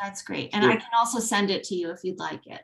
That's great. And I can also send it to you if you'd like it.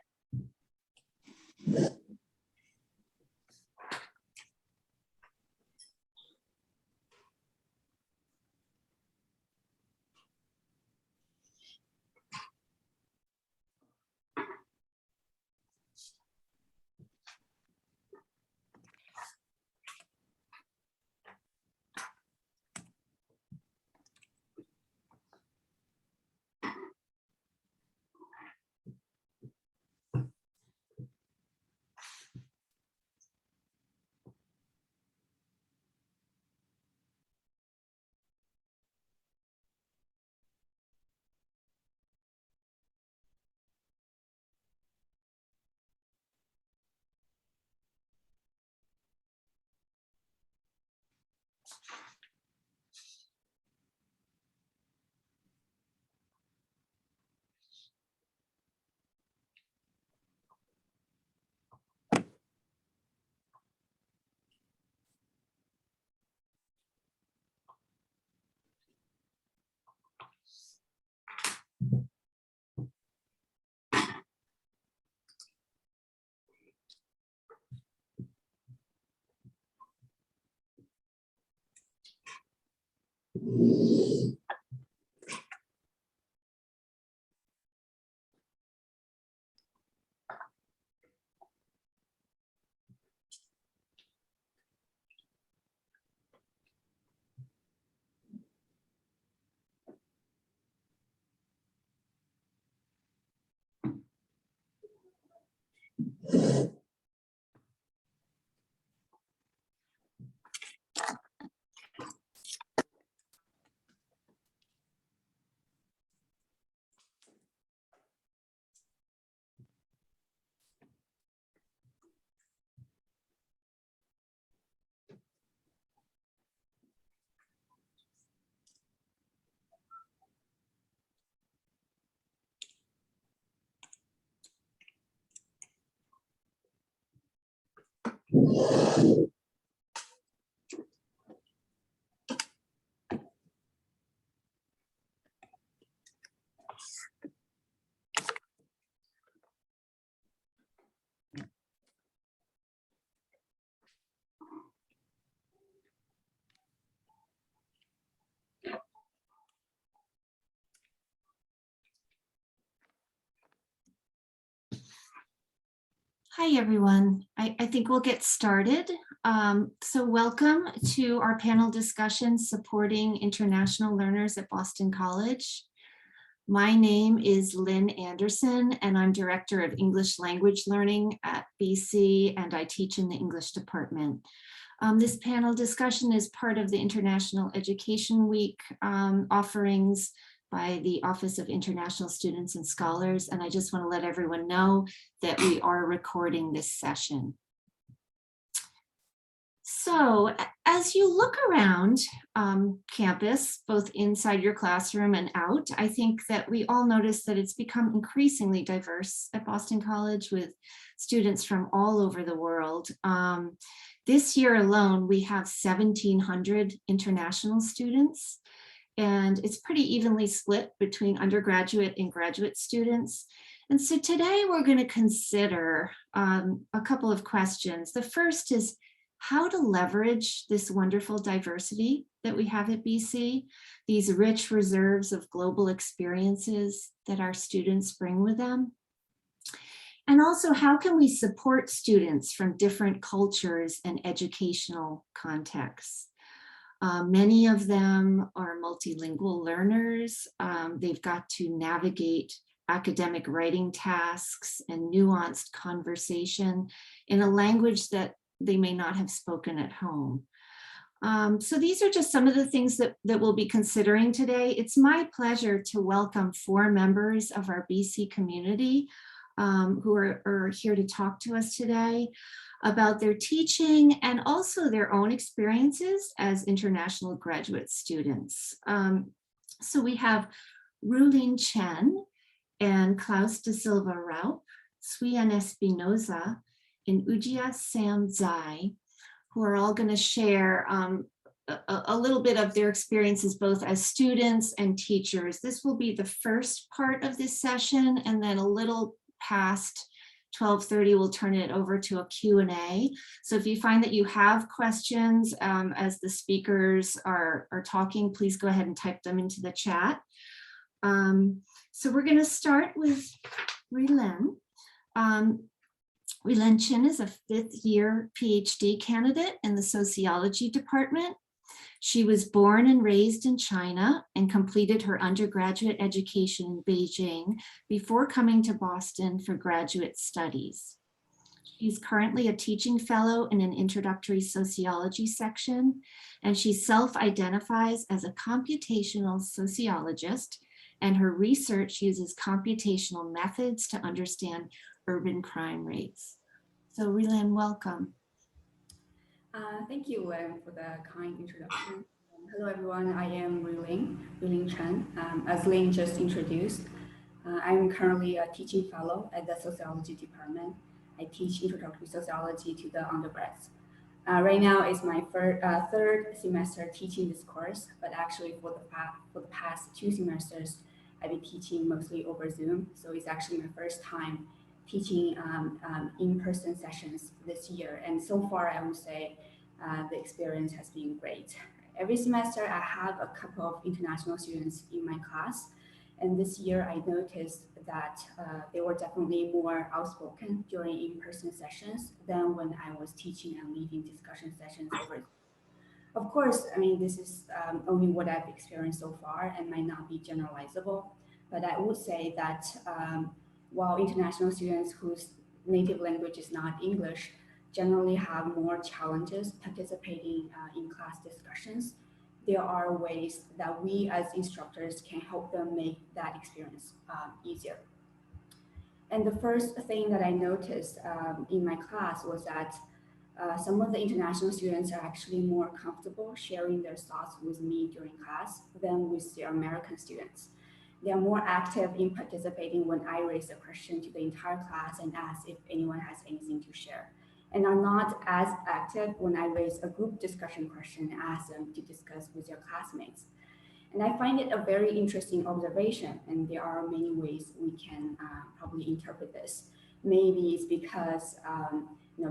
Hi, everyone. I think we'll get started. So welcome to our panel discussion supporting international learners at Boston College. My name is Lynn Anderson, and I'm Director of English Language Learning at BC, and I teach in the English department. This panel discussion is part of the International Education Week offerings by the Office of International Students and Scholars. And I just want to let everyone know that we are recording this session. So as you look around campus, both inside your classroom and out, I think that we all notice that it's become increasingly diverse at Boston College with students from all over the world. This year alone, we have 1,700 international students, and it's pretty evenly split between undergraduate and graduate students. And so today we're going to consider a couple of questions. The first is how to leverage this wonderful diversity that we have at BC, these rich reserves of global experiences that our students bring with them. And also, how can we support students from different cultures and educational contexts? Many of them are multilingual learners. They've got to navigate academic writing tasks and nuanced conversation in a language that they may not have spoken at home. So these are just some of the things that we'll be considering today. It's my pleasure to welcome 4 members of our BC community who are here to talk to us today about their teaching and also their own experiences as international graduate students. So we have Rulin Chen and Klaus de Silva Raup, Suyan Espinoza, and Ujia Sam Zai, who are all going to share a little bit of their experiences both as students and teachers. This will be the first part of this session, and then a little past 12:30, we'll turn it over to a Q&A. So if you find that you have questions as the speakers are talking, please go ahead and type them into the chat. So we're going to start with Ruilen. Ruilen Chin is a fifth-year PhD candidate in the sociology department. She was born and raised in China and completed her undergraduate education in Beijing before coming to Boston for graduate studies. She's currently a teaching fellow in an introductory sociology section, and she self-identifies as a computational sociologist, and her research uses computational methods to understand urban crime rates. So Ruilen, welcome. Thank you, Wen, for the kind introduction. Hello, everyone. I am Ruilen Chen. As Lin just introduced, I'm currently a teaching fellow at the sociology department. I teach introductory sociology to the undergrads. Right now is my third semester teaching this course, but actually for the past 2 semesters, I've been teaching mostly over Zoom. So it's actually my first time teaching in-person sessions this year. And so far, I would say the experience has been great. Every semester, I have a couple of international students in my class. And this year, I noticed that they were definitely more outspoken during in-person sessions than when I was teaching and leading discussion sessions over. Of course, I mean, this is only what I've experienced so far and might not be generalizable. But I would say that while international students whose native language is not English generally have more challenges participating in class discussions, there are ways that we as instructors can help them make that experience easier. And the first thing that I noticed in my class was that some of the international students are actually more comfortable sharing their thoughts with me during class than with their American students. They are more active in participating when I raise a question to the entire class and ask if anyone has anything to share, and are not as active when I raise a group discussion question and ask them to discuss with their classmates. And I find it a very interesting observation, and there are many ways we can probably interpret this. Maybe it's because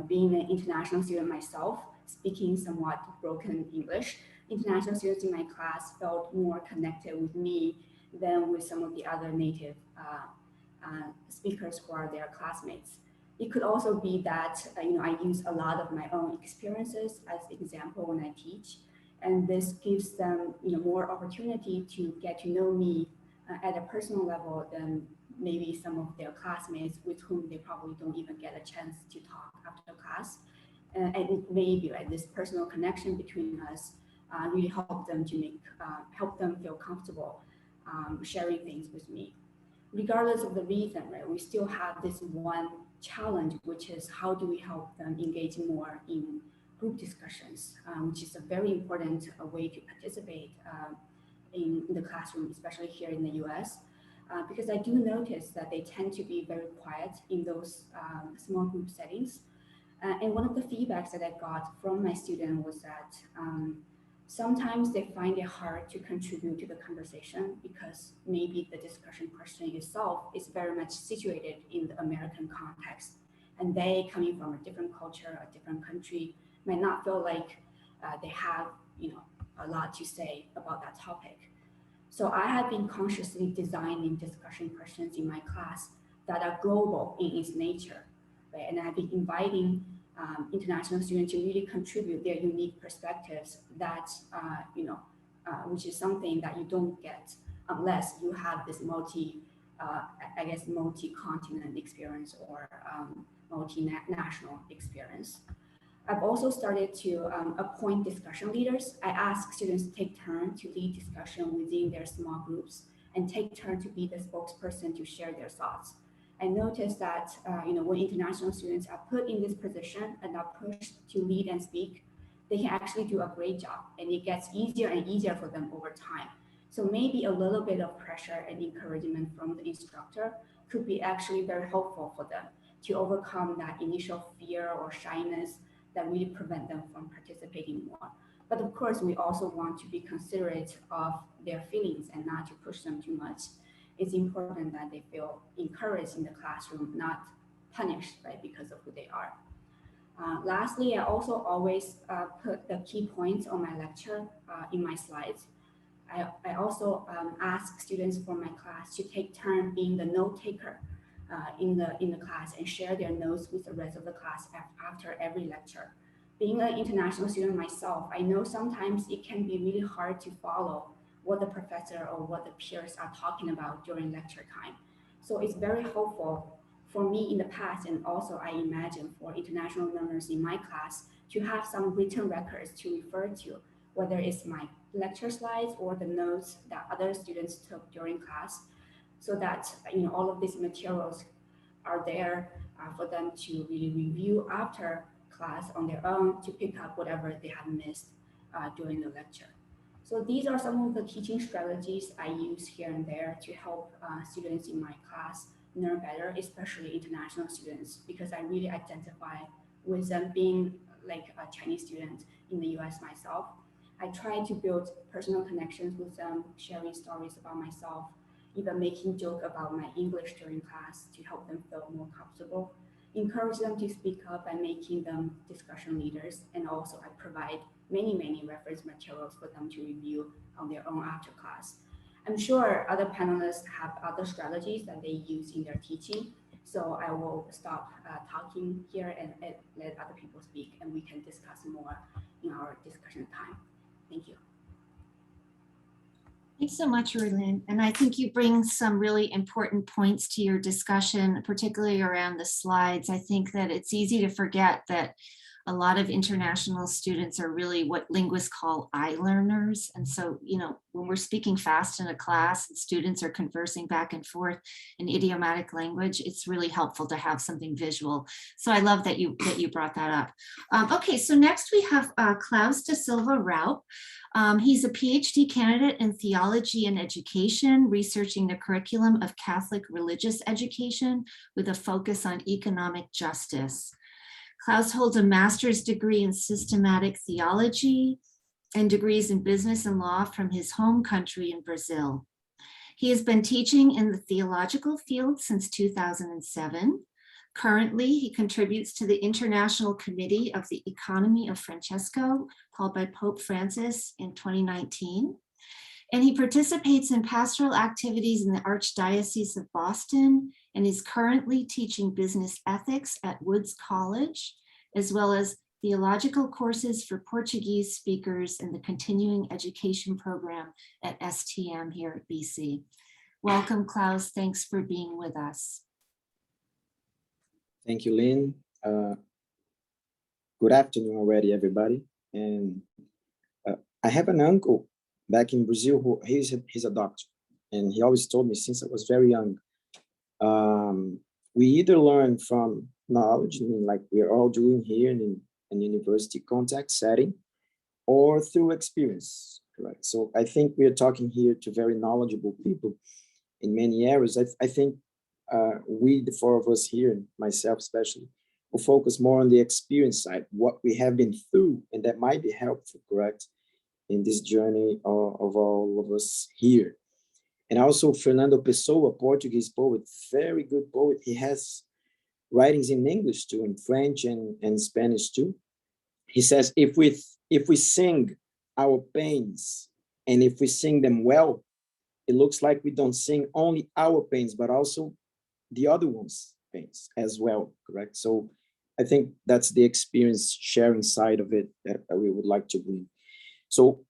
being an international student myself, speaking somewhat broken English, international students in my class felt more connected with me than with some of the other native speakers who are their classmates. It could also be that I use a lot of my own experiences as example when I teach, and this gives them more opportunity to get to know me at a personal level than maybe some of their classmates with whom they probably don't even get a chance to talk after class. And it may be like this personal connection between us really help them feel comfortable sharing things with me. Regardless of the reason, right, we still have this one challenge, which is how do we help them engage more in group discussions, which is a very important way to participate in the classroom, especially here in the US. Because I do notice that they tend to be very quiet in those small group settings. And one of the feedbacks that I got from my student was that sometimes they find it hard to contribute to the conversation because maybe the discussion question itself is very much situated in the American context. And they, coming from a different culture, a different country, might not feel like they have a lot to say about that topic. So I have been consciously designing discussion questions in my class that are global in its nature, right? And I've been inviting international students to really contribute their unique perspectives that, which is something that you don't get unless you have this multi-continent experience or multinational experience. I've also started to appoint discussion leaders. I ask students to take turn to lead discussion within their small groups and take turn to be the spokesperson to share their thoughts. I noticed that when international students are put in this position and are pushed to lead and speak, they can actually do a great job, and it gets easier and easier for them over time. So maybe a little bit of pressure and encouragement from the instructor could be actually very helpful for them to overcome that initial fear or shyness that really prevent them from participating more. But of course, we also want to be considerate of their feelings and not to push them too much. It's important that they feel encouraged in the classroom, not punished, right, because of who they are. Lastly, I also always put the key points on my lecture in my slides. I also ask students from my class to take turn being the note taker in the class and share their notes with the rest of the class after every lecture. Being an international student myself, I know sometimes it can be really hard to follow what the professor or what the peers are talking about during lecture time. So it's very helpful for me in the past, and also I imagine for international learners in my class, to have some written records to refer to, whether it's my lecture slides or the notes that other students took during class, so that all of these materials are there for them to really review after class on their own to pick up whatever they have missed during the lecture. So these are some of the teaching strategies I use here and there to help students in my class learn better, especially international students, because I really identify with them being like a Chinese student in the US myself. I try to build personal connections with them, sharing stories about myself, even making joke about my English during class to help them feel more comfortable, encourage them to speak up by making them discussion leaders, and also I provide many reference materials for them to review on their own after class. I'm sure other panelists have other strategies that they use in their teaching, so I will stop talking here and let other people speak, and we can discuss more in our discussion time. Thank you. Thanks so much, Rulin. And I think you bring some really important points to your discussion, particularly around the slides. I think that it's easy to forget that a lot of international students are really what linguists call eye learners. And so, when we're speaking fast in a class and students are conversing back and forth in idiomatic language, it's really helpful to have something visual. So I love that you brought that up. Okay, so next we have Klaus da Silva Raup. He's a PhD candidate in theology and education, researching the curriculum of Catholic religious education with a focus on economic justice. Klaus holds a master's degree in systematic theology and degrees in business and law from his home country in Brazil. He has been teaching in the theological field since 2007. Currently, he contributes to the International Committee of the Economy of Francesco, called by Pope Francis in 2019. And he participates in pastoral activities in the Archdiocese of Boston and is currently teaching business ethics at Woods College, as well as theological courses for Portuguese speakers in the continuing education program at STM here at BC. Welcome, Klaus. Thanks for being with us. Thank you, Lynn. Good afternoon already, everybody. And I have an uncle back in Brazil who he's a doctor, and he always told me since I was very young, we either learn from knowledge, like we're all doing here in an university context setting, or through experience, correct? So I think we are talking here to very knowledgeable people in many areas. I think we, the four of us here, and myself especially, will focus more on the experience side, what we have been through, and that might be helpful, correct, in this journey of all of us here. And also Fernando Pessoa, Portuguese poet, very good poet. He has writings in English too, in French and Spanish too. He says, if we sing our pains, and if we sing them well, it looks like we don't sing only our pains, but also the other one's pains as well, correct? So I think that's the experience sharing side of it that we would like to bring. So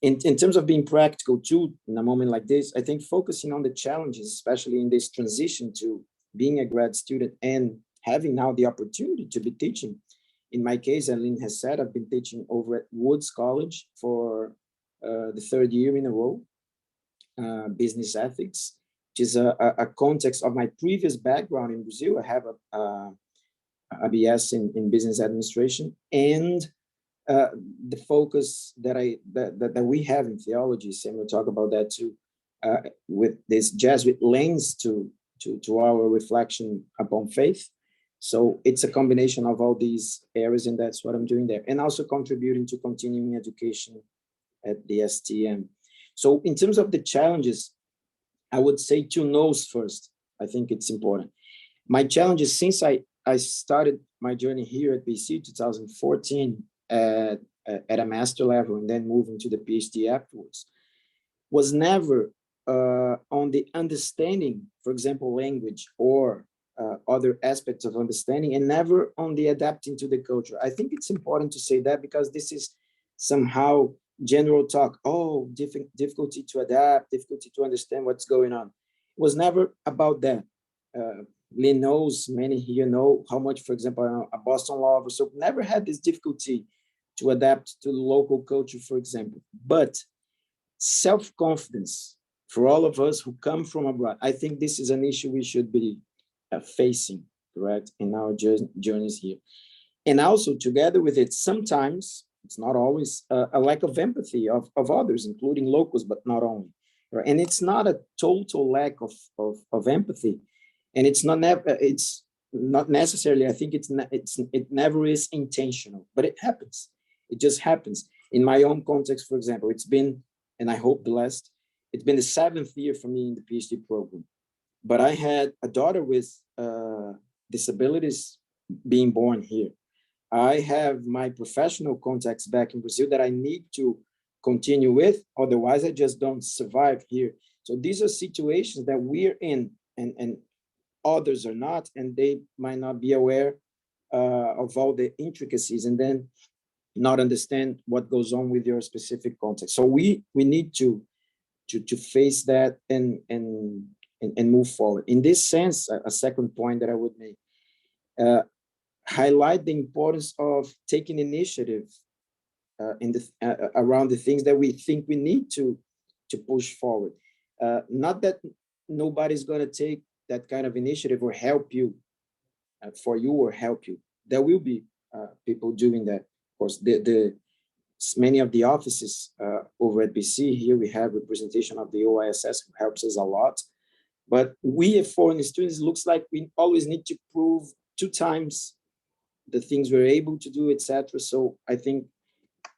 in terms of being practical too, in a moment like this, I think focusing on the challenges, especially in this transition to being a grad student and having now the opportunity to be teaching. In my case, as Lynn has said, I've been teaching over at Woods College for the third year in a row, business ethics, which is a context of my previous background in Brazil. I have a BS in business administration, and the focus that we have in theology, Sam will talk about that too, with this Jesuit lens to our reflection upon faith. So it's a combination of all these areas, and that's what I'm doing there. And also contributing to continuing education at the STM. So in terms of the challenges, I would say 2 no's first. I think it's important. My challenges since I started my journey here at BC 2014 at a master level and then moving to the PhD afterwards was never on the understanding, for example, language or other aspects of understanding, and never on the adapting to the culture. I think it's important to say that because this is somehow general talk. Oh, difficulty to adapt, difficulty to understand what's going on. It was never about that. Lynn knows, many here know how much, for example, a Boston lover, so never had this difficulty to adapt to the local culture, for example. But self-confidence for all of us who come from abroad, I think this is an issue we should be facing, correct, in our journeys here. And also together with it, sometimes, it's not always, a lack of empathy of others, including locals, but not only. Right? And it's not a total lack of empathy. And it's not necessarily, I think it never is intentional, but it happens. It just happens. In my own context, for example, it's been, and I hope blessed, it's been the 7th year for me in the PhD program. But I had a daughter with disabilities being born here. I have my professional contacts back in Brazil that I need to continue with, otherwise I just don't survive here. So these are situations that we're in, and others are not, and they might not be aware of all the intricacies, and then not understand what goes on with your specific context. So we need to face that and move forward. In this sense, a second point that I would make, highlight the importance of taking initiative around the things that we think we need to push forward. Not that nobody's going to take that kind of initiative or help you for you or help you. There will be people doing that. Of course, many of the offices over at BC here, we have representation of the OISS who helps us a lot. But we as foreign students, looks like we always need to prove 2 times the things we're able to do, etc. So I think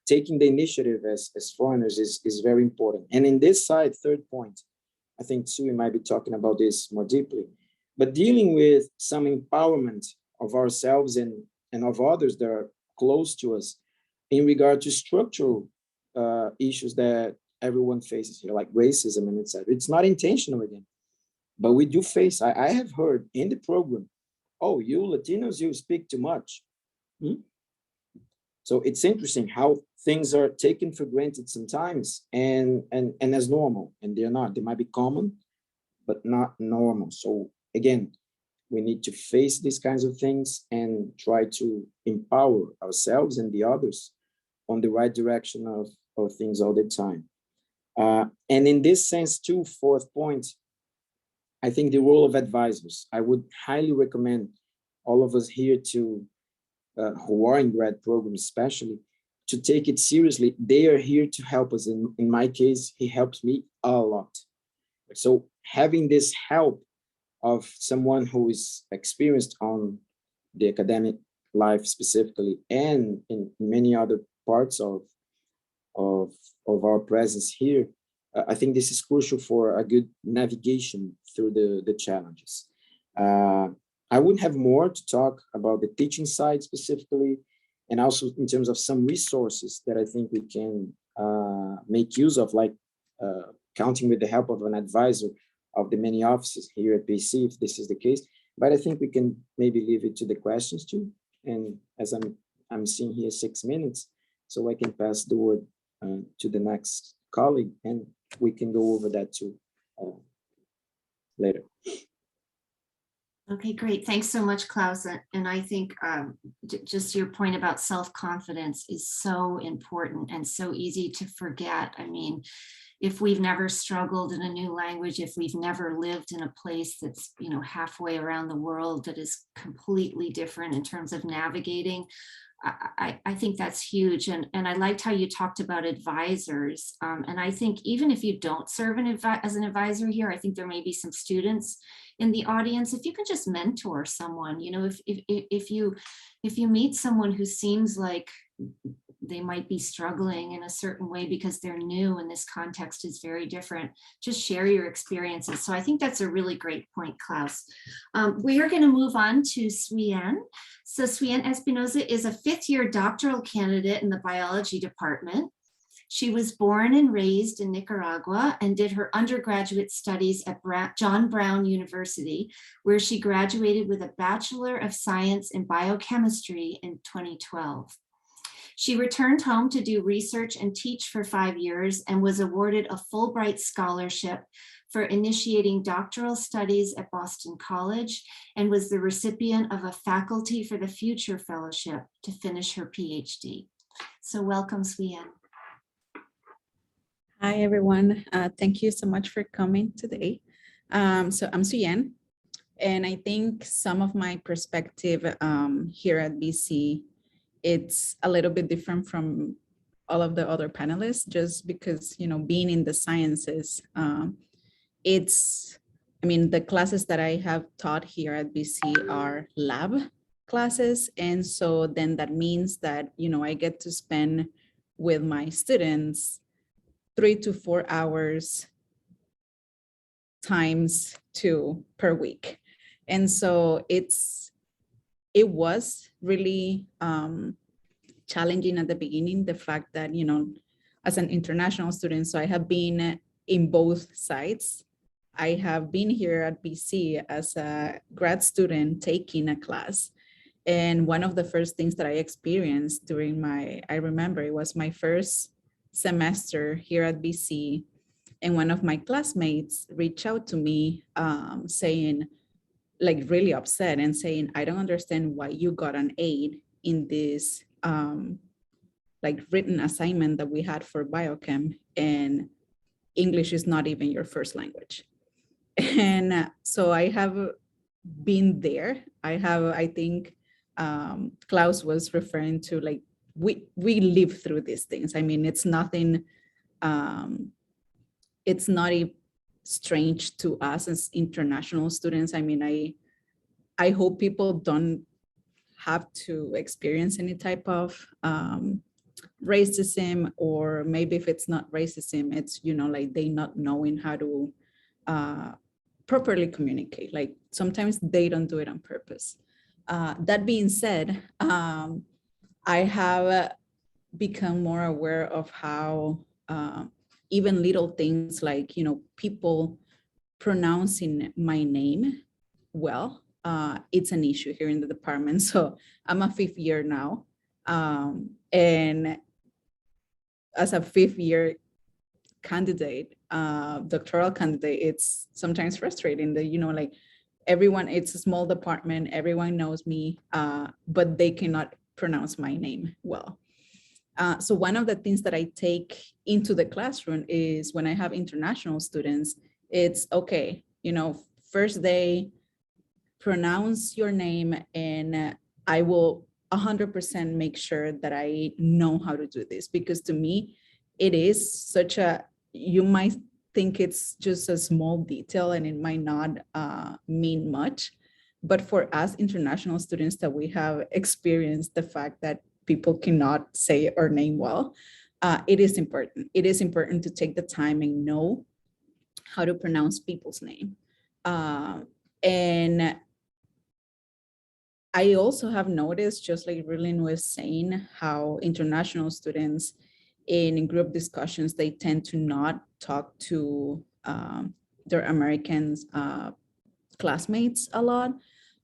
taking the initiative as foreigners is very important. And in this side, third point, I think Sue might be talking about this more deeply, but dealing with some empowerment of ourselves and of others that are close to us in regard to structural issues that everyone faces here, like racism and etc. It's not intentional again, but we do face, I have heard in the program, oh, you Latinos, you speak too much. So it's interesting how things are taken for granted sometimes and as normal, and they're not. They might be common, but not normal. So again, we need to face these kinds of things and try to empower ourselves and the others on the right direction of things all the time. And in this sense too, fourth point, I think the role of advisors. I would highly recommend all of us here to, who are in grad programs especially, to take it seriously. They are here to help us. In my case, he helps me a lot. So having this help of someone who is experienced on the academic life specifically, and in many other parts of our presence here, I think this is crucial for a good navigation through the challenges. I would have more to talk about the teaching side specifically, and also in terms of some resources that I think we can make use of, like counting with the help of an advisor of the many offices here at BC, if this is the case. But I think we can maybe leave it to the questions too. And as I'm seeing here 6 minutes, so I can pass the word to the next colleague, and we can go over that too later. Okay, great. Thanks so much, Klaus. And I think just your point about self-confidence is so important and so easy to forget. I mean, if we've never struggled in a new language, if we've never lived in a place that's, you know, halfway around the world that is completely different in terms of navigating, I think that's huge. And I liked how you talked about advisors. And I think even if you don't serve as an advisor here, I think there may be some students in the audience, if you can just mentor someone, if you meet someone who seems like they might be struggling in a certain way because they're new and this context is very different, just share your experiences. So I think that's a really great point, Klaus. We are going to move on to Suyen. So Suyen Espinoza is a fifth-year doctoral candidate in the biology department. She was born and raised in Nicaragua and did her undergraduate studies at John Brown University, where she graduated with a Bachelor of Science in Biochemistry in 2012. She returned home to do research and teach for 5 years and was awarded a Fulbright Scholarship for initiating doctoral studies at Boston College and was the recipient of a Faculty for the Future Fellowship to finish her PhD. So welcome, Suyen. Hi, everyone. Thank you so much for coming today. So I'm Suyen, and I think some of my perspective here at BC, it's a little bit different from all of the other panelists, just because, being in the sciences, the classes that I have taught here at BC are lab classes. And so then that means that, I get to spend with my students 3 to 4 hours times 2 per week. And so it was really challenging at the beginning, the fact that, as an international student, so I have been in both sides. I have been here at BC as a grad student taking a class. And one of the first things that I experienced I remember it was my first semester here at BC, and one of my classmates reached out to me saying, like, really upset and saying, I don't understand why you got an A in this written assignment that we had for biochem, and English is not even your first language. And so I have been there. I think Klaus was referring to, like, we live through these things. It's nothing, it's not strange to us as international students. I hope people don't have to experience any type of racism, or maybe if it's not racism, it's, like they not knowing how to properly communicate. Like, sometimes they don't do it on purpose. That being said, I have become more aware of how even little things like, people pronouncing my name well, it's an issue here in the department. So I'm a 5th year now. And as a 5th year candidate, doctoral candidate, it's sometimes frustrating that, like, everyone, it's a small department, everyone knows me, but they cannot pronounce my name well. So one of the things that I take into the classroom is when I have international students, it's okay, first day, pronounce your name, and I will 100% make sure that I know how to do this, because to me, it is you might think it's just a small detail and it might not mean much. But for us international students that we have experienced the fact that people cannot say our name well, it is important. It is important to take the time and know how to pronounce people's name. And I also have noticed, just like Rilin was saying, how international students in group discussions, they tend to not talk to their American classmates a lot.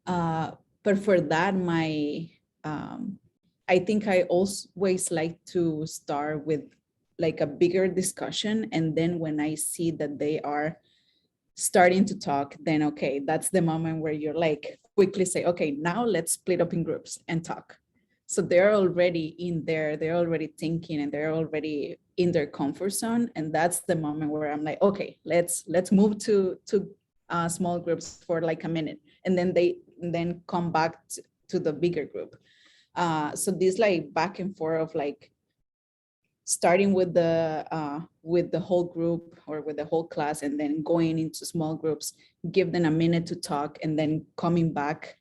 But for that, I think I always like to start with like a bigger discussion. And then when I see that they are starting to talk, then okay, that's the moment where you're like, quickly say, okay, now let's split up in groups and talk. So they're already in there, they're already thinking, and they're already in their comfort zone. And that's the moment where I'm like, okay, let's move to small groups for like a minute. And then they come back to the bigger group. So this like back and forth of like starting with the whole group or with the whole class, and then going into small groups, give them a minute to talk, and then coming back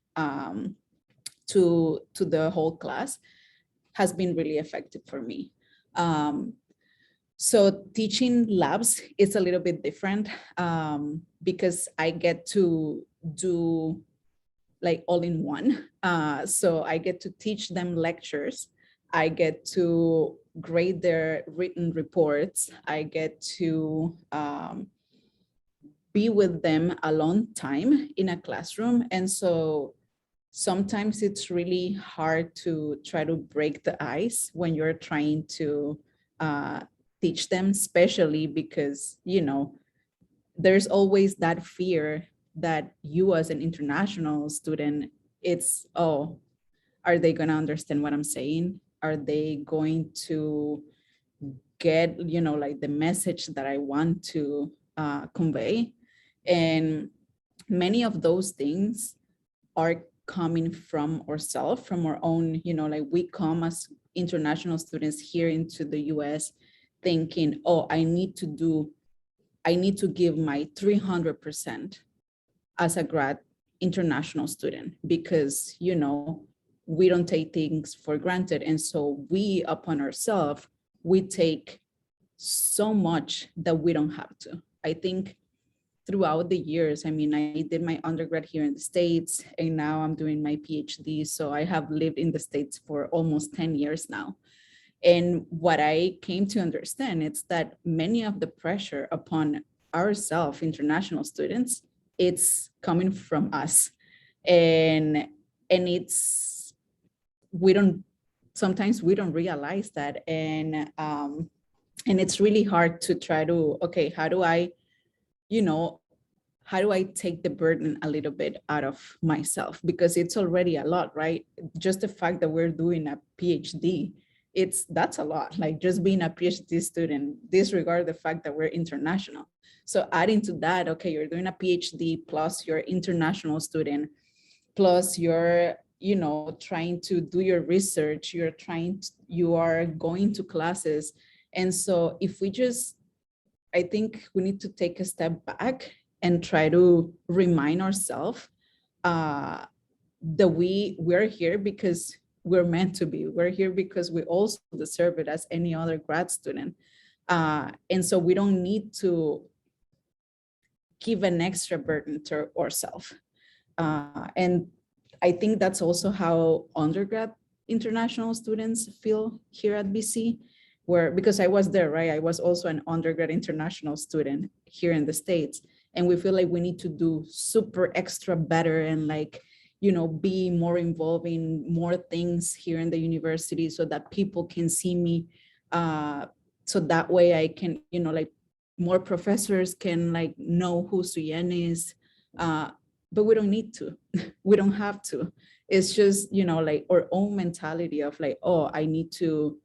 to the whole class has been really effective for me. So teaching labs is a little bit different because I get to do like all in one. So I get to teach them lectures. I get to grade their written reports. I get to be with them a long time in a classroom. And so sometimes it's really hard to try to break the ice when you're trying to teach them, especially because, there's always that fear that you as an international student, it's, oh, are they going to understand what I'm saying? Are they going to get, like the message that I want to convey? And many of those things are coming from ourselves, from our own, like we come as international students here into the US thinking, oh, I need to give my 300% as a grad international student because, we don't take things for granted. And so we, upon ourselves, we take so much that we don't have to. I think throughout the years, I did my undergrad here in the States, and now I'm doing my PhD. So I have lived in the States for almost 10 years now. And what I came to understand is that many of the pressure upon ourselves, international students, it's coming from us. And sometimes we don't realize that. And it's really hard to try to, okay, how do I take the burden a little bit out of myself? Because it's already a lot, right? Just the fact that we're doing a PhD, that's a lot. Like just being a PhD student, disregard the fact that we're international. So adding to that, okay, you're doing a PhD plus you're international student, plus you're, trying to do your research, you are going to classes. And so I think we need to take a step back and try to remind ourselves that we're here because we're meant to be. We're here because we also deserve it as any other grad student. And so we don't need to give an extra burden to ourselves. And I think that's also how undergrad international students feel here at BC. Because I was there, right? I was also an undergrad international student here in the States. And we feel like we need to do super extra better and be more involved in more things here in the university so that people can see me. So that way I can, more professors can know who Suyen is. But we don't need to, we don't have to. It's just, our own mentality of oh, I need to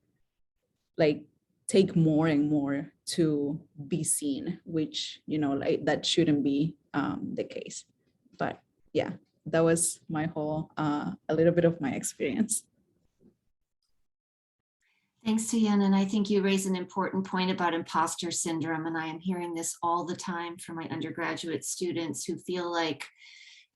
take more and more to be seen, which, that shouldn't be the case. But yeah, that was my whole, a little bit of my experience. Thanks, Tian. And I think you raise an important point about imposter syndrome. And I am hearing this all the time from my undergraduate students who feel like,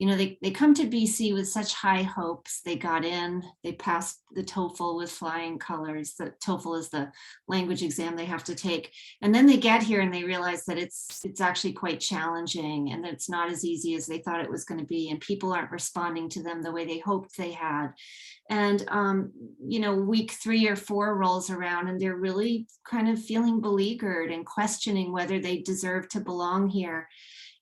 they come to BC with such high hopes. They got in, they passed the TOEFL with flying colors. The TOEFL is the language exam they have to take. And then they get here and they realize that it's actually quite challenging and that it's not as easy as they thought it was going to be. And people aren't responding to them the way they hoped they had. And, week 3 or 4 rolls around and they're really kind of feeling beleaguered and questioning whether they deserve to belong here.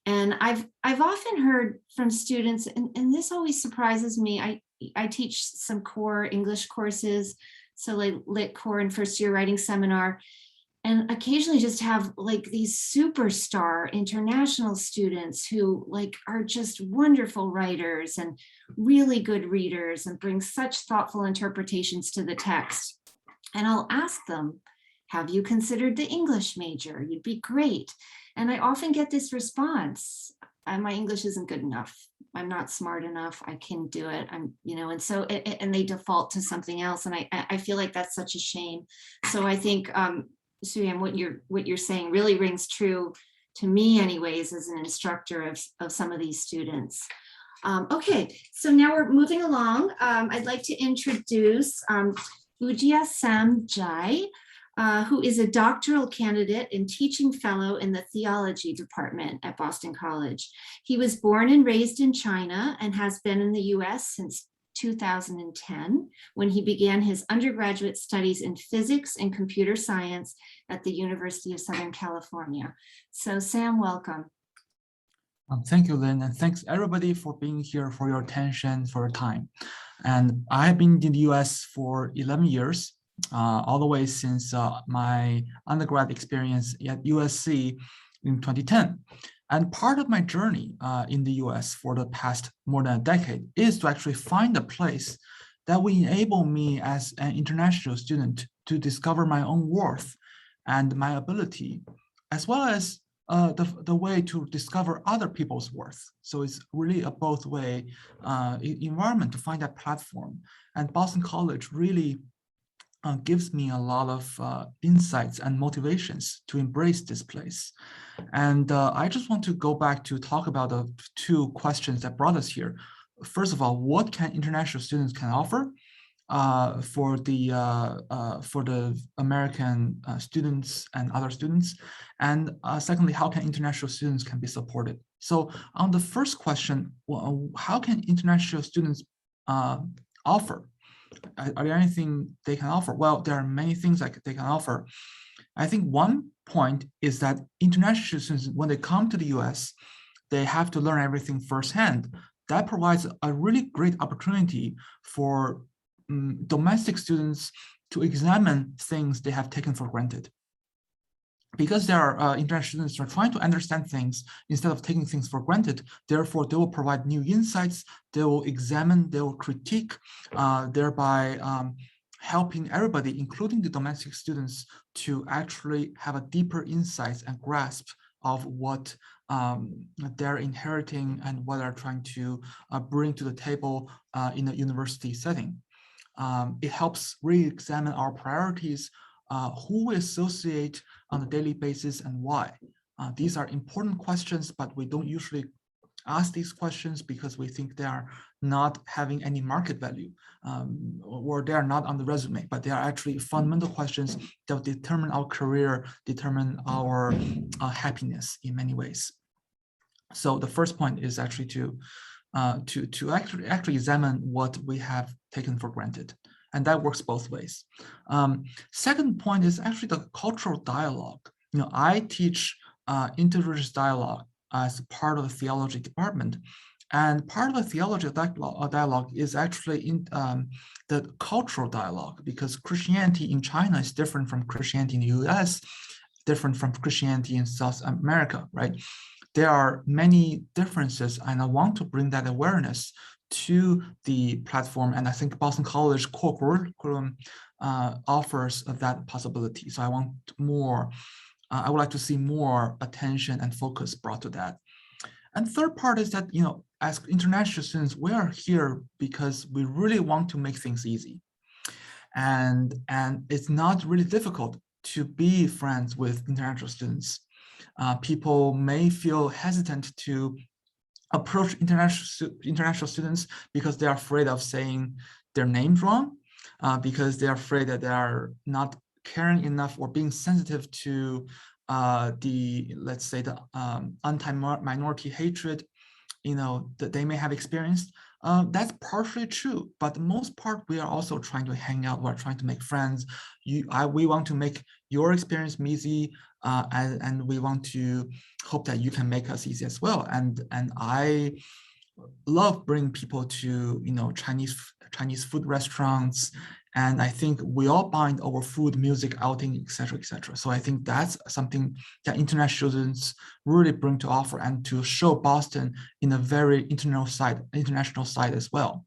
And I've often heard from students, and this always surprises me. I teach some core English courses, so like Lit Core and first year writing seminar, and occasionally just have these superstar international students who are just wonderful writers and really good readers and bring such thoughtful interpretations to the text. And I'll ask them, have you considered the English major? You'd be great. And I often get this response, my English isn't good enough. I'm not smart enough. I can do it. And so, and they default to something else. And I feel like that's such a shame. So I think, Suyam, what you're saying really rings true to me anyways, as an instructor of some of these students. Okay, so now we're moving along. I'd like to introduce Ujia Sam Jai, who is a doctoral candidate and teaching fellow in the theology department at Boston College. He was born and raised in China and has been in the US since 2010, when he began his undergraduate studies in physics and computer science at the University of Southern California. So Sam, welcome. Thank you, Lynn, and thanks everybody for being here, for your attention, for your time. And I have been in the US for 11 years, all the way since my undergrad experience at USC in 2010. And part of my journey in the US for the past more than a decade is to actually find a place that will enable me as an international student to discover my own worth and my ability, as well as the way to discover other people's worth. So it's really a both way environment to find that platform. And Boston College really gives me a lot of insights and motivations to embrace this place. And I just want to go back to talk about the two questions that brought us here. First of all, what can international students can offer for the American students and other students? And secondly, how can international students can be supported? So on the first question, well, how can international students offer? Are there anything they can offer? Well, there are many things that they can offer. I think one point is that international students, when they come to the US, they have to learn everything firsthand. That provides a really great opportunity for domestic students to examine things they have taken for granted. Because there are international students who are trying to understand things instead of taking things for granted, therefore they will provide new insights, they will examine, they will critique, thereby helping everybody, including the domestic students, to actually have a deeper insights and grasp of what they're inheriting and what they're trying to bring to the table in a university setting. It helps re-examine our priorities, who we associate on a daily basis and why. These are important questions, but we don't usually ask these questions because we think they are not having any market value, or they are not on the resume, but they are actually fundamental questions that will determine our career, determine our happiness in many ways. So the first point is actually to actually examine what we have taken for granted. And that works both ways. Second point is actually the cultural dialogue. I teach interreligious dialogue as part of the theology department. And part of the theology dialogue is actually in the cultural dialogue, because Christianity in China is different from Christianity in the US, different from Christianity in South America, right? There are many differences, and I want to bring that awareness to the platform. And I think Boston College core curriculum offers that possibility. So I want more, I would like to see more attention and focus brought to that. And third part is that, as international students, we are here because we really want to make things easy. And it's not really difficult to be friends with international students. People may feel hesitant to approach international students because they are afraid of saying their names wrong, because they are afraid that they are not caring enough or being sensitive to let's say the anti-minority hatred, that they may have experienced. That's partially true, but the most part, we are also trying to hang out. We're trying to make friends. We want to make your experience easy, and we want to hope that you can make us easy as well. And I love bringing people to Chinese food restaurants, and I think we all bond over food, music, outing, etc., etc. So I think that's something that international students really bring to offer, and to show Boston in a very international side as well.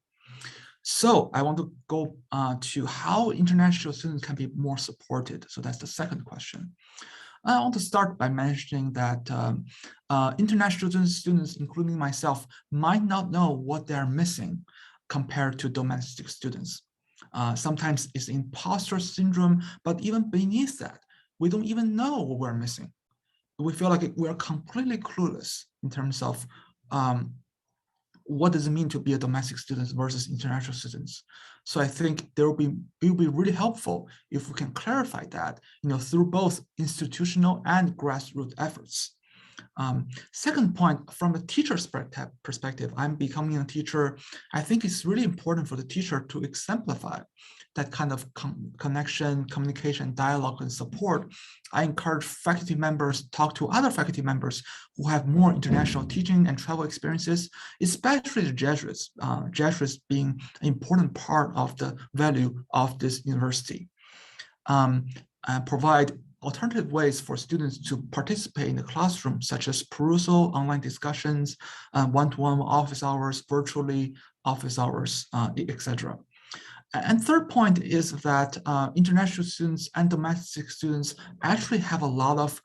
So I want to go to how international students can be more supported. So that's the second question. I want to start by mentioning that international students, including myself, might not know what they are missing compared to domestic students. Sometimes it's imposter syndrome, but even beneath that, we don't even know what we're missing. We feel like we're completely clueless in terms of what does it mean to be a domestic student versus international students. So I think it will be really helpful if we can clarify that, through both institutional and grassroots efforts. Second point, from a teacher's perspective, I'm becoming a teacher. I think it's really important for the teacher to exemplify that kind of connection, communication, dialogue, and support. I encourage faculty members to talk to other faculty members who have more international teaching and travel experiences, especially the Jesuits, Jesuits being an important part of the value of this university. Provide alternative ways for students to participate in the classroom, such as perusal, online discussions, one-to-one office hours, virtually office hours, etc. And third point is that international students and domestic students actually have a lot of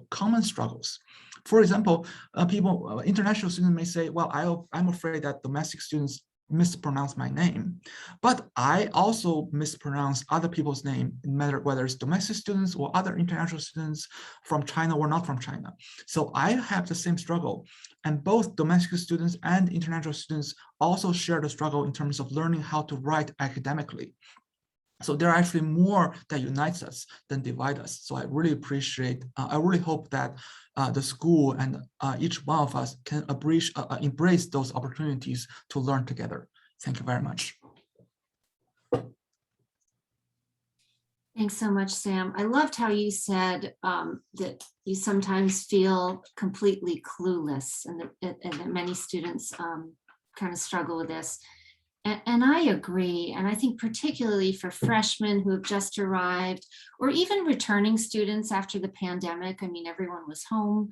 common struggles. For example, international students may say, well, I'm afraid that domestic students mispronounce my name, but I also mispronounce other people's name, no matter whether it's domestic students or other international students from China or not from China. So I have the same struggle, and both domestic students and international students also share the struggle in terms of learning how to write academically. So there are actually more that unites us than divide us. So I really appreciate, I really hope that the school and each one of us can embrace those opportunities to learn together. Thank you very much. Thanks so much, Sam. I loved how you said that you sometimes feel completely clueless, and that many students kind of struggle with this. And I agree. And I think particularly for freshmen who have just arrived, or even returning students after the pandemic, I mean, everyone was home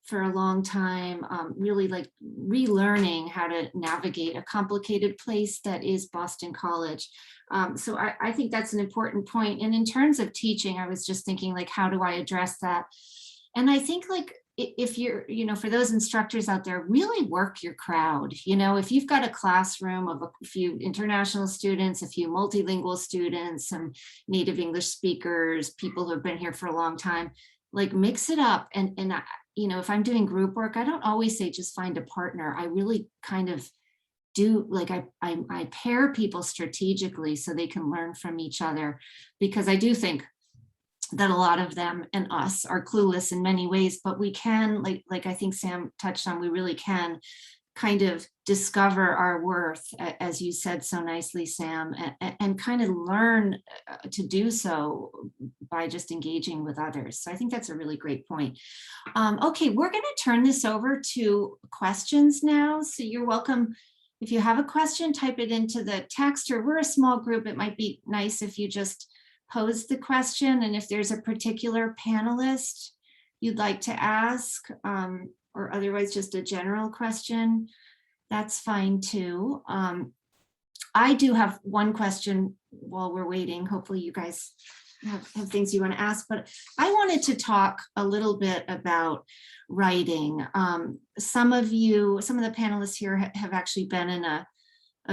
for a long time, really like relearning how to navigate a complicated place that is Boston College. So I think that's an important point. And in terms of teaching, I was just thinking, like, how do I address that? And I think, like, if you're, for those instructors out there, really work your crowd. If you've got a classroom of a few international students, a few multilingual students, some native English speakers, people who have been here for a long time, like, mix it up. And if I'm doing group work, I don't always say just find a partner. I really kind of do, like, I pair people strategically so they can learn from each other, because I do think that a lot of them and us are clueless in many ways, but we can, like I think Sam touched on, we really can kind of discover our worth, as you said so nicely, Sam, and kind of learn to do so by just engaging with others. So I think that's a really great point. Okay, we're going to turn this over to questions now. So you're welcome. If you have a question, type it into the text, or we're a small group. It might be nice if you just pose the question, and if there's a particular panelist you'd like to ask, or otherwise just a general question, that's fine too. I do have one question while we're waiting. Hopefully you guys have things you want to ask, but I wanted to talk a little bit about writing. Some of the panelists here have actually been in a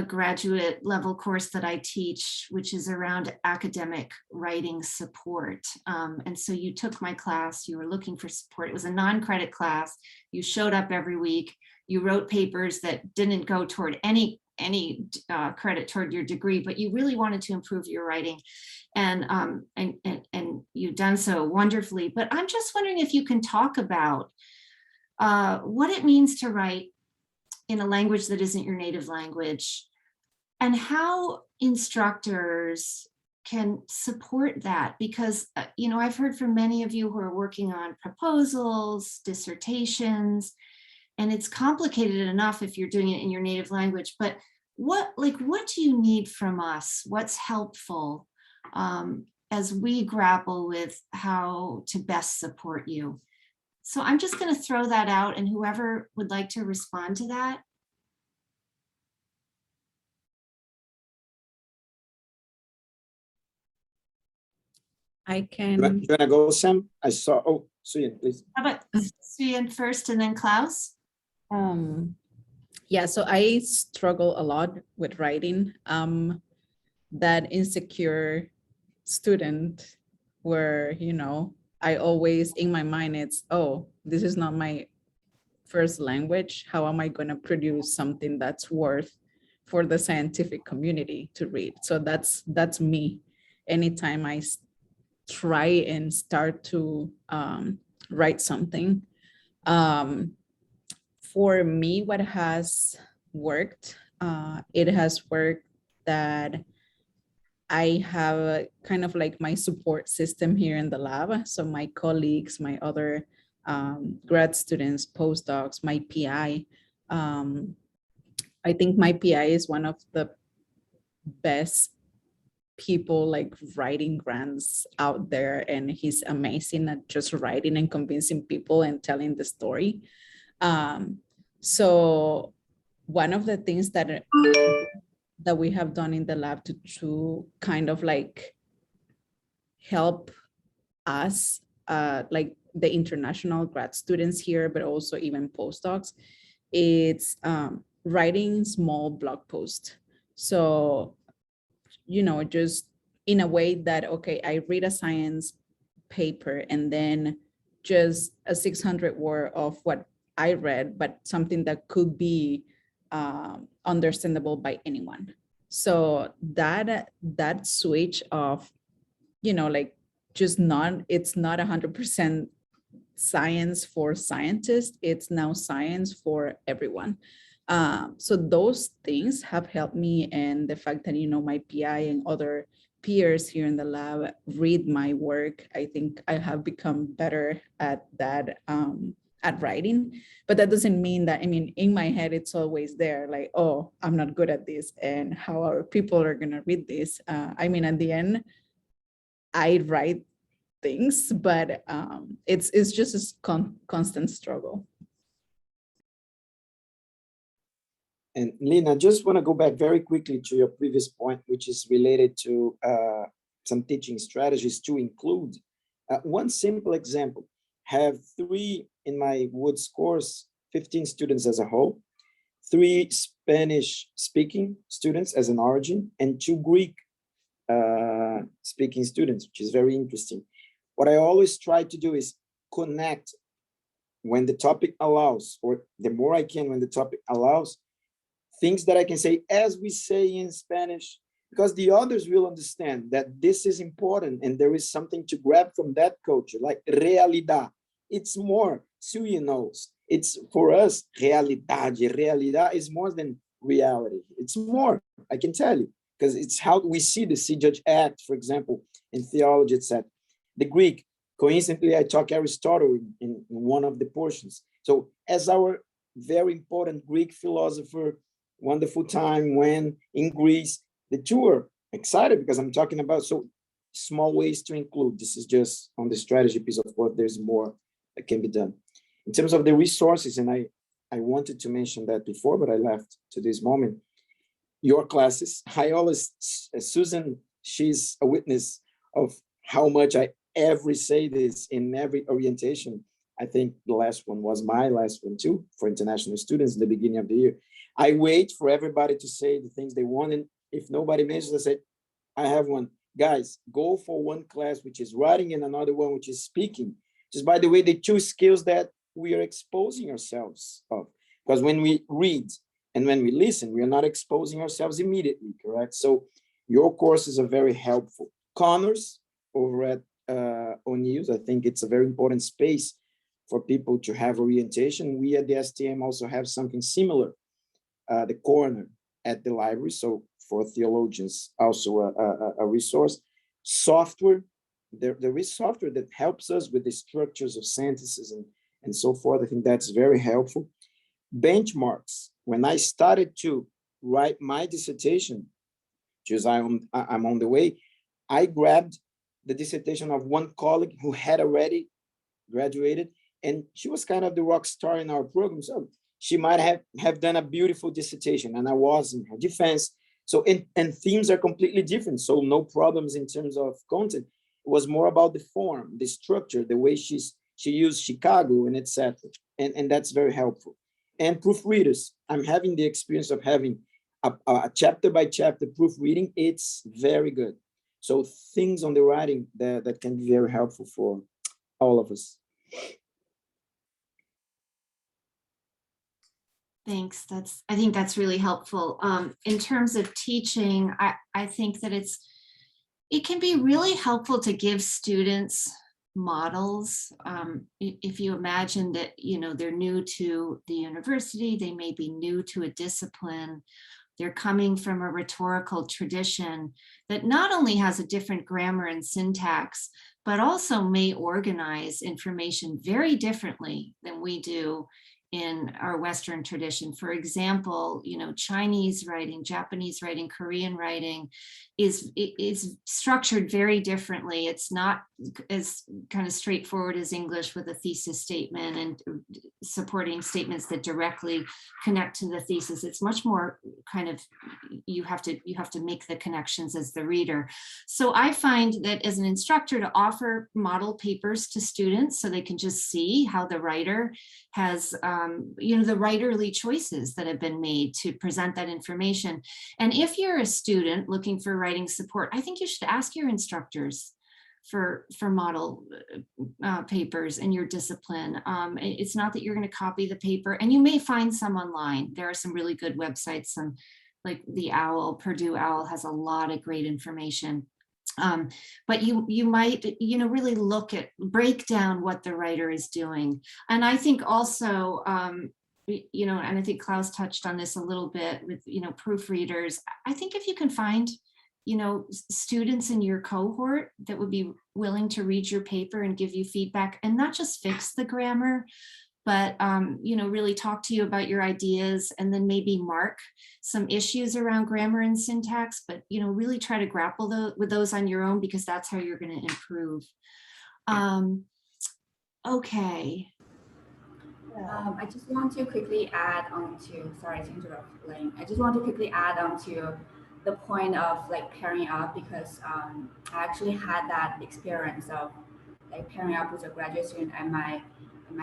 graduate level course that I teach, which is around academic writing support. And so you took my class, you were looking for support. It was a non-credit class. You showed up every week. You wrote papers that didn't go toward any credit toward your degree, but you really wanted to improve your writing. And you've done so wonderfully. But I'm just wondering if you can talk about what it means to write in a language that isn't your native language, and how instructors can support that. Because, I've heard from many of you who are working on proposals, dissertations, and it's complicated enough if you're doing it in your native language, but what do you need from us? What's helpful as we grapple with how to best support you? So I'm just going to throw that out, and whoever would like to respond to that. I You can. want to go, Sam? I saw, oh, Suyin, please. How about Suyan first and then Klaus? Yeah, so I struggle a lot with writing. That insecure student where, you know, I always in my mind, it's, oh, this is not my first language. How am I going to produce something that's worth for the scientific community to read? So that's me. Anytime I try and start to write something, for me, what has worked, it has worked that I have kind of like my support system here in the lab. So my colleagues, my other grad students, postdocs, my PI. I think my PI is one of the best people like writing grants out there, and he's amazing at just writing and convincing people and telling the story. So one of the things that we have done in the lab to kind of like help us, like the international grad students here, but also even postdocs, it's writing small blog posts. So, you know, just in a way that, okay, I read a science paper and then just a 600 word of what I read, but something that could be understandable by anyone. So that switch of, you know, like just not, it's not 100% science for scientists, it's now science for everyone. So those things have helped me, and the fact that, you know, my PI and other peers here in the lab read my work, I think I have become better at that, at writing. But that doesn't mean that, I mean, in my head, it's always there, like, oh, I'm not good at this, and how are people are gonna read this? I mean, at the end, I write things, but it's just a constant struggle. And Lina, just want to go back very quickly to your previous point, which is related to some teaching strategies to include. One simple example, have 3 in my Woods course, 15 students as a whole, 3 Spanish speaking students as an origin, and 2 Greek speaking students, which is very interesting. What I always try to do is connect when the topic allows, or the more I can when the topic allows, things that I can say as we say in Spanish, because the others will understand that this is important and there is something to grab from that culture, like realidad. It's more, Suyi knows, it's for us, realidad is more than reality. It's more, I can tell you, because it's how we see the See, Judge, Act, for example, in theology, etc. The Greek, coincidentally, I talk Aristotle in one of the portions. So as our very important Greek philosopher, wonderful time when in Greece, the 2 are excited because I'm talking about so small ways to include. This is just on the strategy piece. Of course, there's more that can be done. In terms of the resources, and I wanted to mention that before, but I left to this moment, your classes, I always, Susan, she's a witness of how much I ever say this in every orientation. I think the last one was my last one too, for international students in the beginning of the year. I wait for everybody to say the things they want, and if nobody mentions, I say, I have one. Guys, go for one class, which is writing, and another one, which is speaking. Just by the way, the 2 skills that we are exposing ourselves of. Because when we read and when we listen, we are not exposing ourselves immediately, correct? So your courses are very helpful. Connors over at O'Neill's, I think it's a very important space for people to have orientation. We at the STM also have something similar, the corner at the library. So for theologians, also a resource. Software, there is software that helps us with the structures of sentences and so forth. I think that's very helpful. Benchmarks. When I started to write my dissertation, because I'm on the way, I grabbed the dissertation of one colleague who had already graduated, and she was kind of the rock star in our program. So she might have done a beautiful dissertation, and I was in her defense. So, and themes are completely different. So no problems in terms of content. was more about the form, the structure, the way she used Chicago and etc. And that's very helpful. And proofreaders, I'm having the experience of having a chapter by chapter proofreading. It's very good. So things on the writing that can be very helpful for all of us. Thanks. I think that's really helpful. In terms of teaching, I think that it can be really helpful to give students models. If you imagine that, they're new to the university, they may be new to a discipline, they're coming from a rhetorical tradition that not only has a different grammar and syntax, but also may organize information very differently than we do in our Western tradition. For example, Chinese writing, Japanese writing, Korean writing is structured very differently. It's not as kind of straightforward as English with a thesis statement and supporting statements that directly connect to the thesis. It's much more kind of, you have to make the connections as the reader. So I find that as an instructor, to offer model papers to students so they can just see how the writer has, the writerly choices that have been made to present that information. And if you're a student looking for writing support, I think you should ask your instructors for model papers in your discipline. It's not that you're going to copy the paper, and you may find some online. There are some really good websites, some like the OWL, Purdue OWL has a lot of great information. But you might, really break down what the writer is doing. And I think also, and I think Klaus touched on this a little bit with, proofreaders. I think if you can find, students in your cohort that would be willing to read your paper and give you feedback and not just fix the grammar, but, really talk to you about your ideas and then maybe mark some issues around grammar and syntax, but, really try to grapple with those on your own, because that's how you're going to improve. Okay. I just want to quickly add on to, sorry to interrupt, Lane. I just want to quickly add on to the point of like pairing up, because I actually had that experience of like pairing up with a graduate student at my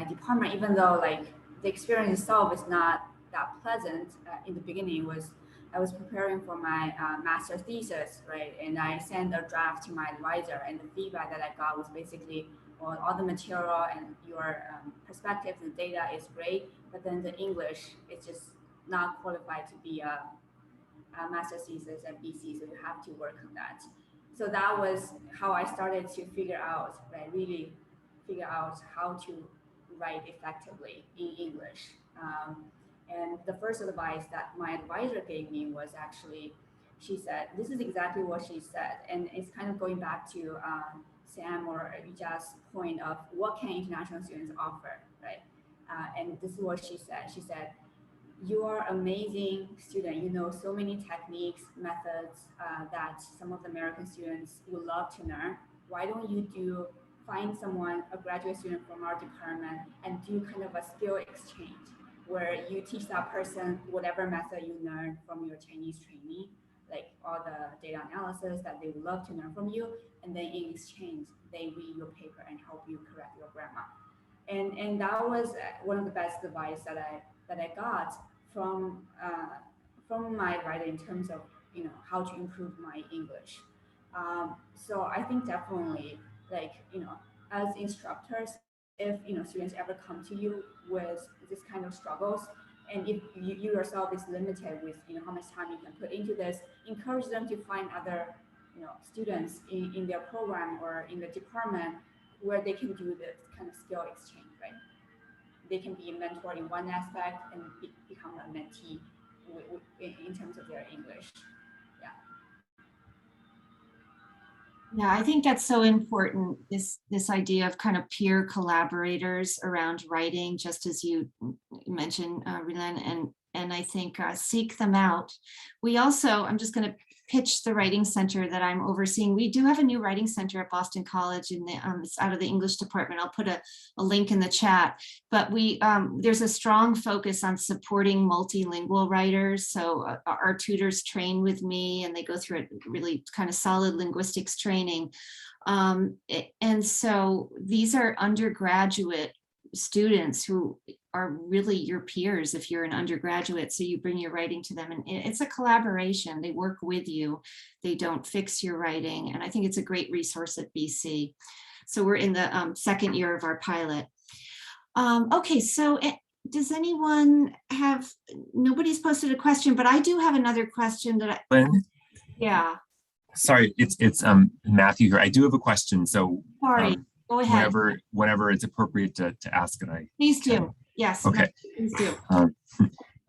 department, even though like the experience itself is not that pleasant. In the beginning, I was preparing for my master's thesis, right? And I sent a draft to my advisor, and the feedback that I got was basically, well, all the material and your perspectives and data is great, but then the English is just not qualified to be a master's thesis at BC, so you have to work on that. So that was how I started to figure out, right, really figure out how to write effectively in English. And the first advice that my advisor gave me was actually, she said, this is exactly what she said. And it's kind of going back to Sam or Yuja's point of what can international students offer, right? And this is what she said. She said, you are amazing student. You know so many techniques, methods that some of the American students would love to learn. Why don't you find someone, a graduate student from our department, and do kind of a skill exchange where you teach that person whatever method you learned from your Chinese trainee, like all the data analysis that they would love to learn from you, and then in exchange, they read your paper and help you correct your grammar. And that was one of the best advice that I got from my writer in terms of how to improve my English. So I think definitely, like, as instructors, if students ever come to you with this kind of struggles, and if you yourself is limited with how much time you can put into this, encourage them to find other students in their program or in the department where they can do this kind of skill exchange, right? They can be a mentor in one aspect and become a mentee in terms of their English. Yeah, I think that's so important, this idea of kind of peer collaborators around writing, just as you mentioned, Rylan, and I think seek them out. We also, I'm just going to pitch the writing center that I'm overseeing. We do have a new writing center at Boston College, and it's out of the English department. I'll put a link in the chat. But there's a strong focus on supporting multilingual writers. So our tutors train with me, and they go through a really kind of solid linguistics training. And so these are undergraduate students who are really your peers if you're an undergraduate. So you bring your writing to them, and it's a collaboration. They work with you. They don't fix your writing. And I think it's a great resource at BC. So we're in the second year of our pilot. Okay, so does anyone have, nobody's posted a question, but I do have another question that Lynn? Yeah. Sorry, it's Matthew here. I do have a question. So Sorry, go ahead. whenever it's appropriate to ask it, Please do. Yes. Okay. Please do.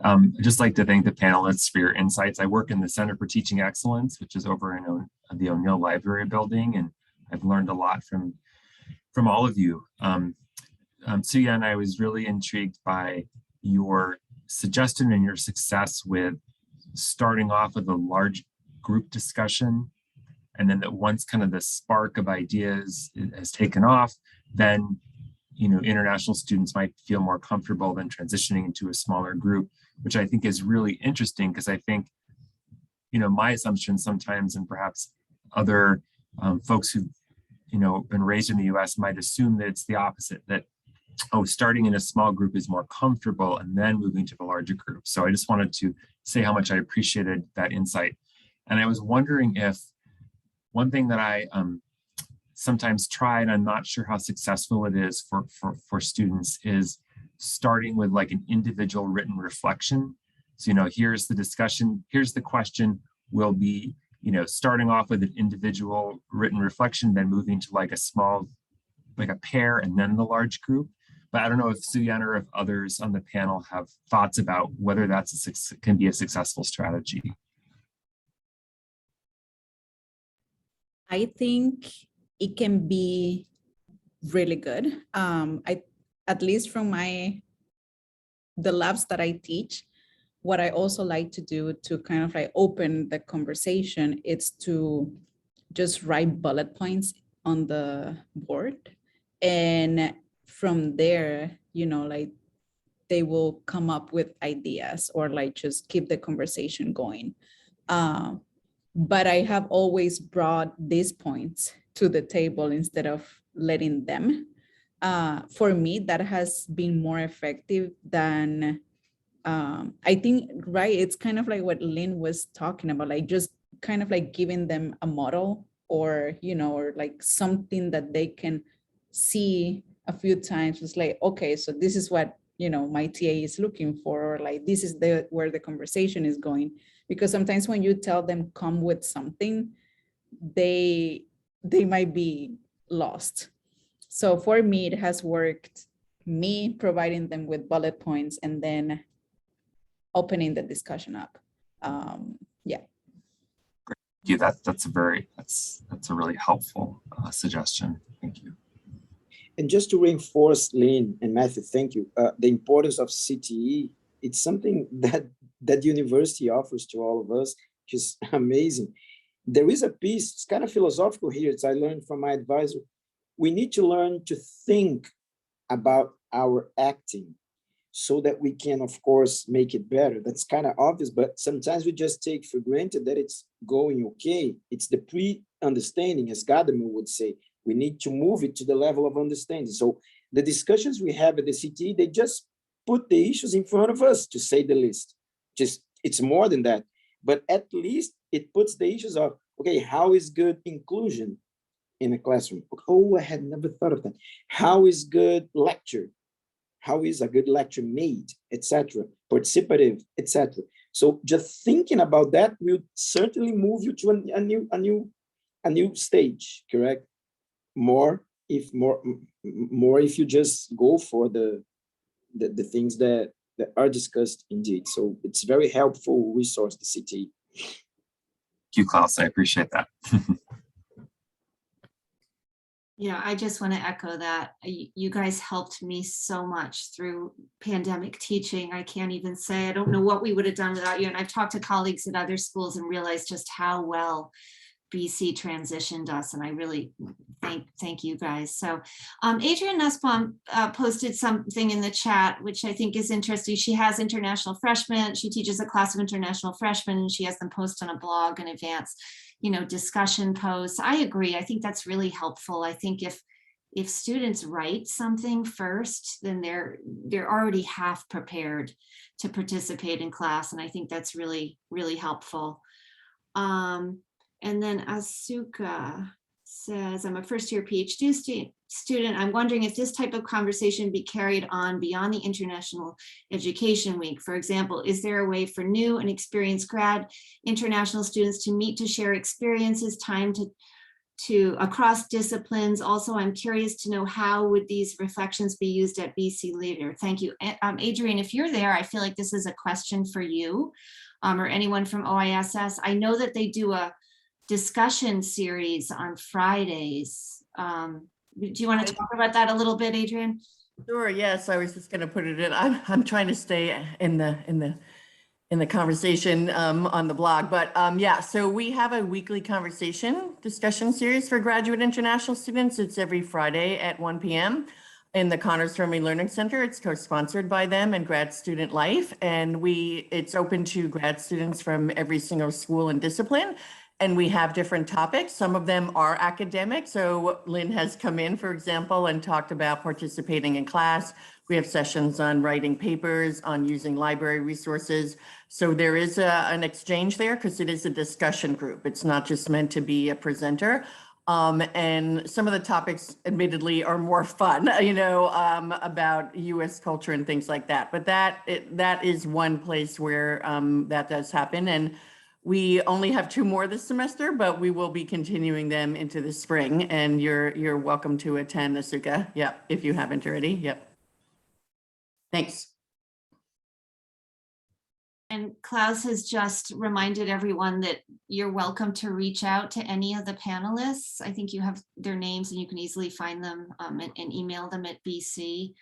I'd just like to thank the panelists for your insights. I work in the Center for Teaching Excellence, which is over in the O'Neill Library building, and I've learned a lot from all of you. Suyan, I was really intrigued by your suggestion and your success with starting off with a large group discussion, and then that once kind of the spark of ideas has taken off, then international students might feel more comfortable than transitioning into a smaller group, which I think is really interesting, because I think my assumption sometimes, and perhaps other folks who've been raised in the US might assume that it's the opposite, that starting in a small group is more comfortable and then moving to the larger group. So I just wanted to say how much I appreciated that insight. And I was wondering if one thing that I sometimes try, and I'm not sure how successful it is for students, is starting with like an individual written reflection. So, here's the discussion, here's the question, we'll be, starting off with an individual written reflection, then moving to like a small, like a pair, and then the large group. But I don't know if Suyan or if others on the panel have thoughts about whether that's can be a successful strategy. I think it can be really good. At least from the labs that I teach, what I also like to do to kind of like open the conversation is to just write bullet points on the board. And from there, like they will come up with ideas, or like just keep the conversation going. But I have always brought these points to the table instead of letting them. For me, that has been more effective than, I think, right? It's kind of like what Lynn was talking about, like just kind of like giving them a model, or, or like something that they can see a few times. It's like, okay, so this is what, my TA is looking for, or like, this is where the conversation is going. Because sometimes when you tell them come with something, they might be lost. So for me, it has worked, me providing them with bullet points and then opening the discussion up. Yeah. Yeah, that's a really helpful suggestion. Thank you. And just to reinforce, Lynn and Matthew, thank you. The importance of CTE, it's something that university offers to all of us, which is amazing. There is a piece, it's kind of philosophical here, as I learned from my advisor. We need to learn to think about our acting so that we can, of course, make it better. That's kind of obvious, but sometimes we just take for granted that it's going okay. It's the pre-understanding, as Gadamer would say. We need to move it to the level of understanding. So the discussions we have at the CTE, they just put the issues in front of us, to say the least. Just, it's more than that. But at least it puts the issues of, okay, how is good inclusion in a classroom? Oh, I had never thought of that. How is good lecture? How is a good lecture made, etc., participative, etc. So just thinking about that will certainly move you to a new stage, correct? More if you just go for the things that are discussed indeed. So it's very helpful resource, the CTE. Thank you, Klaus. I appreciate that. Yeah, I just want to echo that. You guys helped me so much through pandemic teaching. I can't even say, I don't know what we would have done without you. And I've talked to colleagues at other schools and realized just how well BC transitioned us. And I really thank you guys. So Adrienne Nussbaum posted something in the chat, which I think is interesting. She has international freshmen. She teaches a class of international freshmen, and she has them post on a blog in advance, discussion posts. I agree. I think that's really helpful. I think if students write something first, then they're already half prepared to participate in class. And I think that's really, really helpful. And then Asuka says, I'm a first-year PhD student. I'm wondering if this type of conversation be carried on beyond the International Education Week. For example, is there a way for new and experienced grad international students to meet to share experiences, time to across disciplines? Also, I'm curious to know how would these reflections be used at BC later? Thank you. Adrienne, if you're there, I feel like this is a question for you or anyone from OISS. I know that they do a discussion series on Fridays. Do you want to talk about that a little bit, Adrienne? Sure. Yes, I was just going to put it in. I'm trying to stay in the conversation on the blog, but yeah. So we have a weekly conversation discussion series for graduate international students. It's every Friday at 1 p.m. in the Connors Fermi Learning Center. It's co-sponsored by them and Grad Student Life, and it's open to grad students from every single school and discipline. And we have different topics. Some of them are academic. So Lynn has come in, for example, and talked about participating in class. We have sessions on writing papers, on using library resources. So there is an exchange there because it is a discussion group. It's not just meant to be a presenter. And some of the topics, admittedly, are more fun, about US culture and things like that. But that is one place where that does happen. And we only have 2 more this semester, but we will be continuing them into the spring. And you're welcome to attend, Asuka. Yep, if you haven't already. Yep. Thanks. And Klaus has just reminded everyone that you're welcome to reach out to any of the panelists. I think you have their names and you can easily find them and email them at BC.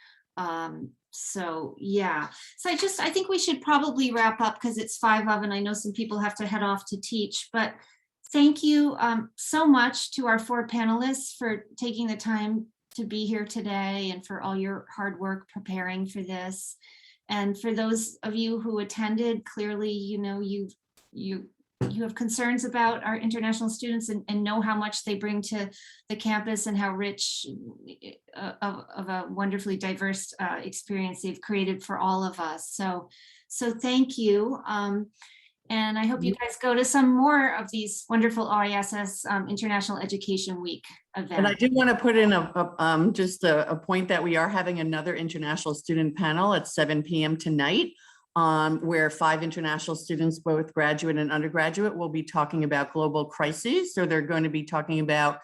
So yeah, so I think we should probably wrap up because it's 5 of, and I know some people have to head off to teach, but thank you so much to our 4 panelists for taking the time to be here today and for all your hard work preparing for this. And for those of you who attended, clearly, you have concerns about our international students and know how much they bring to the campus and how rich of a wonderfully diverse experience they've created for all of us. So thank you. And I hope you guys go to some more of these wonderful OISS International Education Week events. And I do want to put in just a point that we are having another international student panel at 7 p.m. tonight, where 5 international students, both graduate and undergraduate, will be talking about global crises. So they're going to be talking about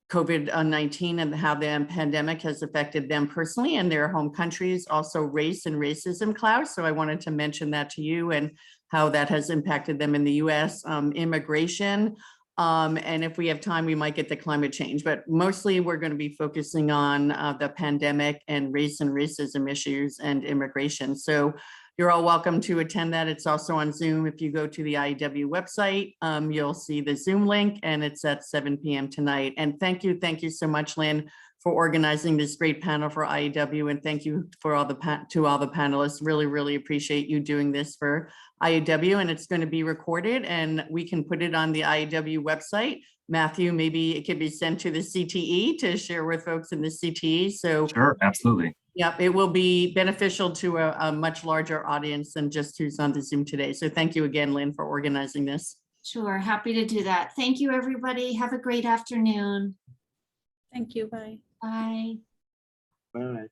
COVID-19 and how the pandemic has affected them personally and their home countries, also race and racism, Klaus. So I wanted to mention that to you and how that has impacted them in the US, immigration. And if we have time, we might get to climate change, but mostly we're going to be focusing on the pandemic and race and racism issues and immigration. So you're all welcome to attend that. It's also on Zoom. If you go to the IEW website, you'll see the Zoom link, and it's at 7 p.m. tonight. And thank you so much, Lynn, for organizing this great panel for IEW, and thank you for all the panelists. Really, really appreciate you doing this for IEW, and it's going to be recorded, and we can put it on the IEW website. Matthew, maybe it could be sent to the CTE to share with folks in the CTE. So Sure, absolutely. Yep, it will be beneficial to a much larger audience than just who's on the Zoom today. So thank you again, Lynn, for organizing this. Sure, happy to do that. Thank you, everybody. Have a great afternoon. Thank you. Bye. Bye. Bye.